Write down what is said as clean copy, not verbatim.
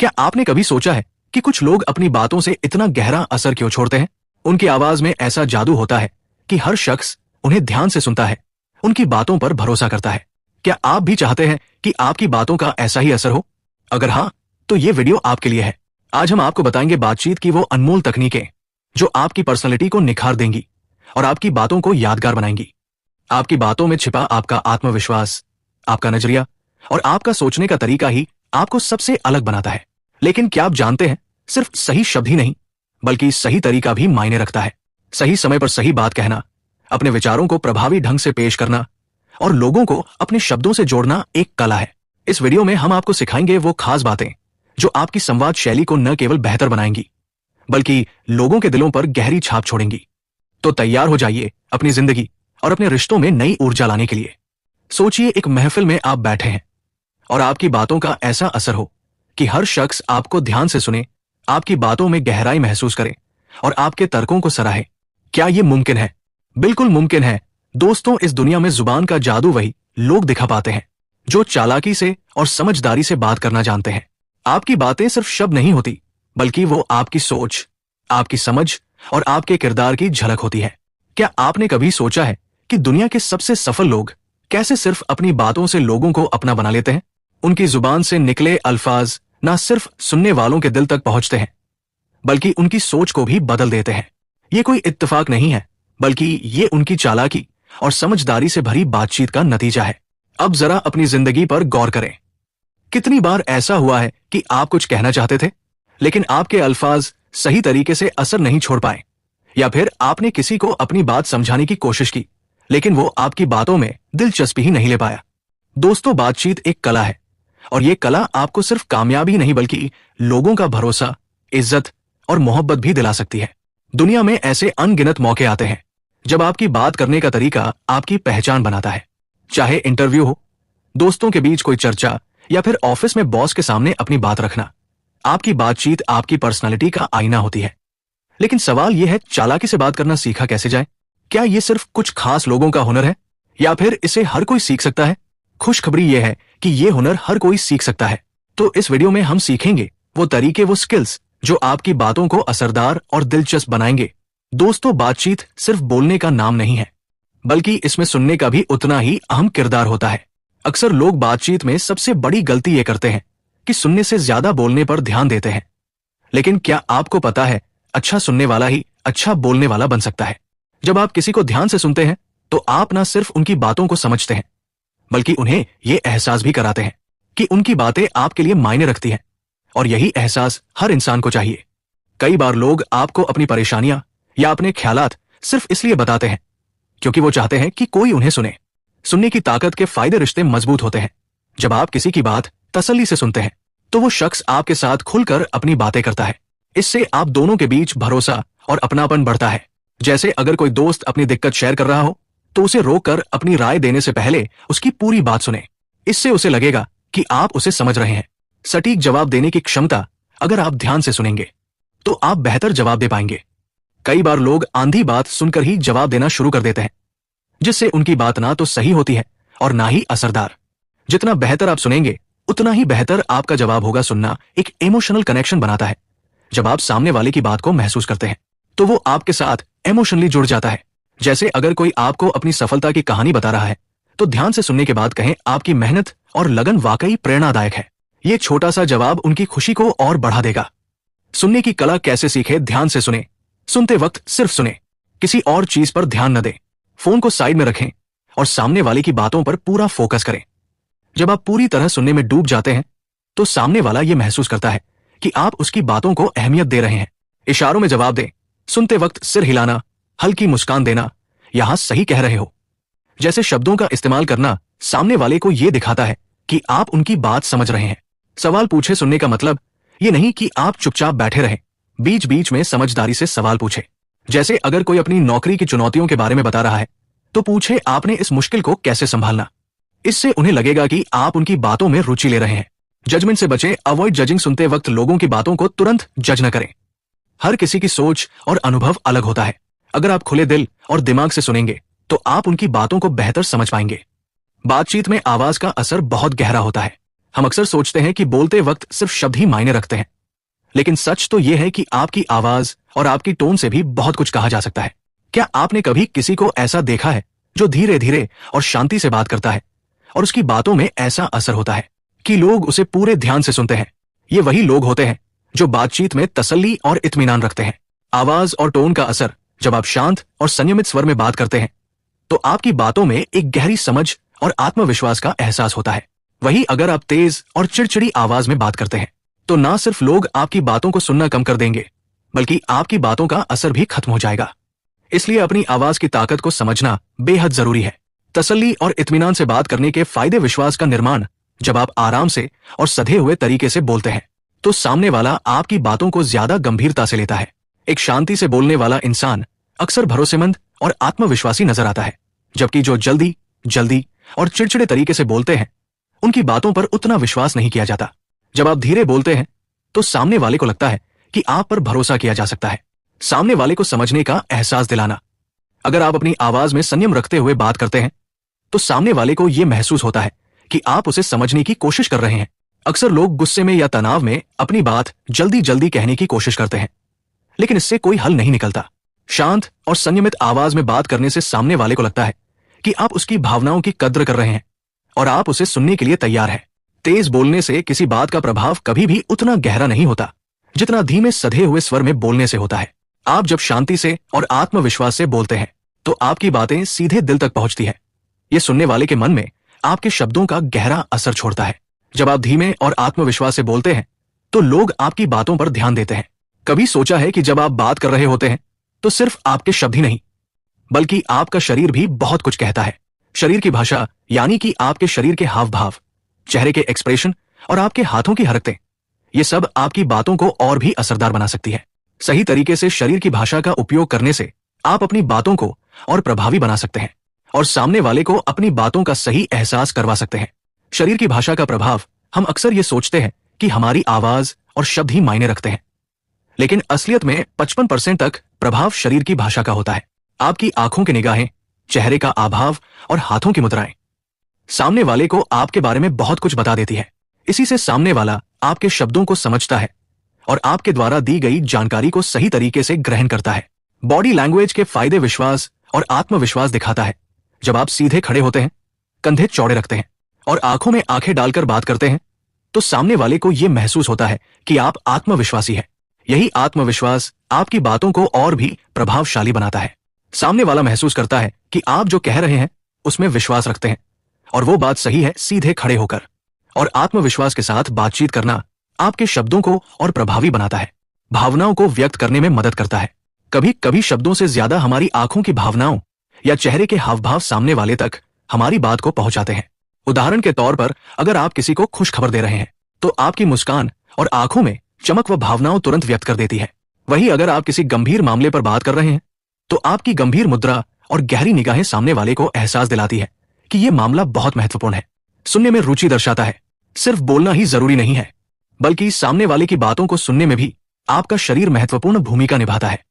क्या आपने कभी सोचा है कि कुछ लोग अपनी बातों से इतना गहरा असर क्यों छोड़ते हैं? उनकी आवाज में ऐसा जादू होता है कि हर शख्स उन्हें ध्यान से सुनता है, उनकी बातों पर भरोसा करता है। क्या आप भी चाहते हैं कि आपकी बातों का ऐसा ही असर हो? अगर हाँ, तो ये वीडियो आपके लिए है। आज हम आपको बताएंगे बातचीत की वो अनमोल तकनीकें जो आपकी पर्सनैलिटी को निखार देंगी और आपकी बातों को यादगार बनाएंगी। आपकी बातों में छिपा आपका आत्मविश्वास, आपका नजरिया और आपका सोचने का तरीका ही आपको सबसे अलग बनाता है। लेकिन क्या आप जानते हैं, सिर्फ सही शब्द ही नहीं बल्कि सही तरीका भी मायने रखता है। सही समय पर सही बात कहना, अपने विचारों को प्रभावी ढंग से पेश करना और लोगों को अपने शब्दों से जोड़ना एक कला है। इस वीडियो में हम आपको सिखाएंगे वो खास बातें जो आपकी संवाद शैली को न केवल बेहतर बनाएंगी बल्कि लोगों के दिलों पर गहरी छाप छोड़ेंगी। तो तैयार हो जाइए अपनी जिंदगी और अपने रिश्तों में नई ऊर्जा लाने के लिए। सोचिए, एक महफिल में आप बैठे हैं और आपकी बातों का ऐसा असर हो कि हर शख्स आपको ध्यान से सुने, आपकी बातों में गहराई महसूस करे और आपके तर्कों को सराहे। क्या यह मुमकिन है? बिल्कुल मुमकिन है दोस्तों। इस दुनिया में जुबान का जादू वही लोग दिखा पाते हैं जो चालाकी से और समझदारी से बात करना जानते हैं। आपकी बातें सिर्फ शब्द नहीं होती बल्कि वो आपकी सोच, आपकी समझ और आपके किरदार की झलक होती है। क्या आपने कभी सोचा है कि दुनिया के सबसे सफल लोग कैसे सिर्फ अपनी बातों से लोगों को अपना बना लेते हैं? उनकी जुबान से निकले अल्फाज ना सिर्फ सुनने वालों के दिल तक पहुंचते हैं बल्कि उनकी सोच को भी बदल देते हैं। ये कोई इत्तेफाक नहीं है बल्कि ये उनकी चालाकी और समझदारी से भरी बातचीत का नतीजा है। अब जरा अपनी जिंदगी पर गौर करें। कितनी बार ऐसा हुआ है कि आप कुछ कहना चाहते थे लेकिन आपके अल्फाज सही तरीके से असर नहीं छोड़ पाए, या फिर आपने किसी को अपनी बात समझाने की कोशिश की लेकिन वो आपकी बातों में दिलचस्पी ही नहीं ले पाया। दोस्तों, बातचीत एक कला है और ये कला आपको सिर्फ कामयाबी नहीं बल्कि लोगों का भरोसा, इज्जत और मोहब्बत भी दिला सकती है। दुनिया में ऐसे अनगिनत मौके आते हैं जब आपकी बात करने का तरीका आपकी पहचान बनाता है। चाहे इंटरव्यू हो, दोस्तों के बीच कोई चर्चा या फिर ऑफिस में बॉस के सामने अपनी बात रखना, आपकी बातचीत आपकी पर्सनालिटी का आईना होती है। लेकिन सवाल यह है, चालाकी से बात करना सीखा कैसे जाए? क्या यह सिर्फ कुछ खास लोगों का हुनर है या फिर इसे हर कोई सीख सकता है? खुशखबरी यह है कि यह हुनर हर कोई सीख सकता है। तो इस वीडियो में हम सीखेंगे वो तरीके, वो स्किल्स जो आपकी बातों को असरदार और दिलचस्प बनाएंगे। दोस्तों, बातचीत सिर्फ बोलने का नाम नहीं है बल्कि इसमें सुनने का भी उतना ही अहम किरदार होता है। अक्सर लोग बातचीत में सबसे बड़ी गलती ये करते हैं कि सुनने से ज्यादा बोलने पर ध्यान देते हैं। लेकिन क्या आपको पता है, अच्छा सुनने वाला ही अच्छा बोलने वाला बन सकता है। जब आप किसी को ध्यान से सुनते हैं तो आप ना सिर्फ उनकी बातों को समझते हैं बल्कि उन्हें यह एहसास भी कराते हैं कि उनकी बातें आपके लिए मायने रखती हैं, और यही एहसास हर इंसान को चाहिए। कई बार लोग आपको अपनी परेशानियां या अपने ख्यालात सिर्फ इसलिए बताते हैं क्योंकि वो चाहते हैं कि कोई उन्हें सुने। सुनने की ताकत के फायदे रिश्ते मजबूत होते हैं। जब आप किसी की बात तसल्ली से सुनते हैं तो वो शख्स आपके साथ खुलकर अपनी बातें करता है। इससे आप दोनों के बीच भरोसा और अपनापन बढ़ता है। जैसे अगर कोई दोस्त अपनी दिक्कत शेयर कर रहा हो तो उसे रोककर अपनी राय देने से पहले उसकी पूरी बात सुने। इससे उसे लगेगा कि आप उसे समझ रहे हैं। सटीक जवाब देने की क्षमता, अगर आप ध्यान से सुनेंगे तो आप बेहतर जवाब दे पाएंगे। कई बार लोग आंधी बात सुनकर ही जवाब देना शुरू कर देते हैं, जिससे उनकी बात ना तो सही होती है और ना ही असरदार। जितना बेहतर आप सुनेंगे उतना ही बेहतर आपका जवाब होगा। सुनना एक इमोशनल कनेक्शन बनाता है। जब आप सामने वाले की बात को महसूस करते हैं तो वो आपके साथ इमोशनली जुड़ जाता है। जैसे अगर कोई आपको अपनी सफलता की कहानी बता रहा है तो ध्यान से सुनने के बाद कहें, आपकी मेहनत और लगन वाकई प्रेरणादायक है। ये छोटा सा जवाब उनकी खुशी को और बढ़ा देगा। सुनने की कला कैसे सीखे? ध्यान से सुने। सुनते वक्त सिर्फ सुने, किसी और चीज पर ध्यान न दें। फोन को साइड में रखें और सामने वाले की बातों पर पूरा फोकस करें। जब आप पूरी तरह सुनने में डूब जाते हैं तो सामने वाला यह महसूस करता है कि आप उसकी बातों को अहमियत दे रहे हैं। इशारों में जवाब दें। सुनते वक्त सिर हिलाना, हल्की मुस्कान देना, यहां सही कह रहे हो जैसे शब्दों का इस्तेमाल करना सामने वाले को यह दिखाता है कि आप उनकी बात समझ रहे हैं। सवाल पूछे। सुनने का मतलब ये नहीं कि आप चुपचाप बैठे रहें, बीच बीच में समझदारी से सवाल पूछे। जैसे अगर कोई अपनी नौकरी की चुनौतियों के बारे में बता रहा है तो पूछे, आपने इस मुश्किल को कैसे संभालना। इससे उन्हें लगेगा कि आप उनकी बातों में रुचि ले रहे हैं। जजमेंट से बचें। Avoid judging. सुनते वक्त लोगों की बातों को तुरंत जज न करें। हर किसी की सोच और अनुभव अलग होता है। अगर आप खुले दिल और दिमाग से सुनेंगे तो आप उनकी बातों को बेहतर समझ पाएंगे। बातचीत में आवाज का असर बहुत गहरा होता है। हम अक्सर सोचते हैं कि बोलते वक्त सिर्फ शब्द ही मायने रखते हैं, लेकिन सच तो यह है कि आपकी आवाज और आपकी टोन से भी बहुत कुछ कहा जा सकता है। क्या आपने कभी किसी को ऐसा देखा है जो धीरे धीरे और शांति से बात करता है और उसकी बातों में ऐसा असर होता है कि लोग उसे पूरे ध्यान से सुनते हैं? ये वही लोग होते हैं जो बातचीत में तसल्ली और इत्मीनान रखते हैं। आवाज और टोन का असर। जब आप शांत और संयमित स्वर में बात करते हैं तो आपकी बातों में एक गहरी समझ और आत्मविश्वास का एहसास होता है। वहीं अगर आप तेज और चिड़चिड़ी आवाज में बात करते हैं तो ना सिर्फ लोग आपकी बातों को सुनना कम कर देंगे, बल्कि आपकी बातों का असर भी खत्म हो जाएगा। इसलिए अपनी आवाज की ताकत को समझना बेहद जरूरी है। तसल्ली और इत्मीनान से बात करने के फायदे। विश्वास का निर्माण। जब आप आराम से और सधे हुए तरीके से बोलते हैं तो सामने वाला आपकी बातों को ज्यादा गंभीरता से लेता है। एक शांति से बोलने वाला इंसान अक्सर भरोसेमंद और आत्मविश्वासी नजर आता है, जबकि जो जल्दी जल्दी और चिड़चिड़े तरीके से बोलते हैं उनकी बातों पर उतना विश्वास नहीं किया जाता। जब आप धीरे बोलते हैं तो सामने वाले को लगता है कि आप पर भरोसा किया जा सकता है। सामने वाले को समझने का एहसास दिलाना। अगर आप अपनी आवाज में संयम रखते हुए बात करते हैं तो सामने वाले को यह महसूस होता है कि आप उसे समझने की कोशिश कर रहे हैं। अक्सर लोग गुस्से में या तनाव में अपनी बात जल्दी जल्दी कहने की कोशिश करते हैं, लेकिन इससे कोई हल नहीं निकलता। शांत और संयमित आवाज में बात करने से सामने वाले को लगता है कि आप उसकी भावनाओं की कद्र कर रहे हैं और आप उसे सुनने के लिए तैयार हैं। तेज बोलने से किसी बात का प्रभाव कभी भी उतना गहरा नहीं होता जितना धीमे सधे हुए स्वर में बोलने से होता है। आप जब शांति से और आत्मविश्वास से बोलते हैं तो आपकी बातें सीधे दिल तक पहुंचती है। यह सुनने वाले के मन में आपके शब्दों का गहरा असर छोड़ता है। जब आप धीमे और आत्मविश्वास से बोलते हैं तो लोग आपकी बातों पर ध्यान देते हैं। कभी सोचा है कि जब आप बात कर रहे होते हैं तो सिर्फ आपके शब्द ही नहीं, बल्कि आपका शरीर भी बहुत कुछ कहता है। शरीर की भाषा, यानी कि आपके शरीर के हाव भाव, चेहरे के एक्सप्रेशन और आपके हाथों की हरकतें, ये सब आपकी बातों को और भी असरदार बना सकती है। सही तरीके से शरीर की भाषा का उपयोग करने से आप अपनी बातों को और प्रभावी बना सकते हैं और सामने वाले को अपनी बातों का सही एहसास करवा सकते हैं। शरीर की भाषा का प्रभाव। हम अक्सर ये सोचते हैं कि हमारी आवाज और शब्द ही मायने रखते हैं, लेकिन असलियत में 55% तक प्रभाव शरीर की भाषा का होता है। आपकी आंखों की निगाहें, चेहरे का आभाव और हाथों की मुद्राएं सामने वाले को आपके बारे में बहुत कुछ बता देती है। इसी से सामने वाला आपके शब्दों को समझता है और आपके द्वारा दी गई जानकारी को सही तरीके से ग्रहण करता है। बॉडी लैंग्वेज के फायदे। विश्वास और आत्मविश्वास दिखाता है। जब आप सीधे खड़े होते हैं, कंधे चौड़े रखते हैं और आंखों में आंखें डालकर बात करते हैं तो सामने वाले को यह महसूस होता है कि आप आत्मविश्वासी हैं। यही आत्मविश्वास आपकी बातों को और भी प्रभावशाली बनाता है। सामने वाला महसूस करता है कि आप जो कह रहे हैं उसमें विश्वास रखते हैं और वो बात सही है। सीधे खड़े होकर और आत्मविश्वास के साथ बातचीत करना आपके शब्दों को और प्रभावी बनाता है। भावनाओं को व्यक्त करने में मदद करता है। कभी कभी शब्दों से ज्यादा हमारी आंखों की भावनाओं या चेहरे के हावभाव सामने वाले तक हमारी बात को पहुंचाते हैं। उदाहरण के तौर पर, अगर आप किसी को खुश खबर दे रहे हैं तो आपकी मुस्कान और आंखों में चमक व भावनाओं तुरंत व्यक्त कर देती है। वहीं अगर आप किसी गंभीर मामले पर बात कर रहे हैं तो आपकी गंभीर मुद्रा और गहरी निगाहें सामने वाले को एहसास दिलाती है कि यह मामला बहुत महत्वपूर्ण है। सुनने में रुचि दर्शाता है। सिर्फ बोलना ही जरूरी नहीं है, बल्कि सामने वाले की बातों को सुनने में भी आपका शरीर महत्वपूर्ण भूमिका निभाता है।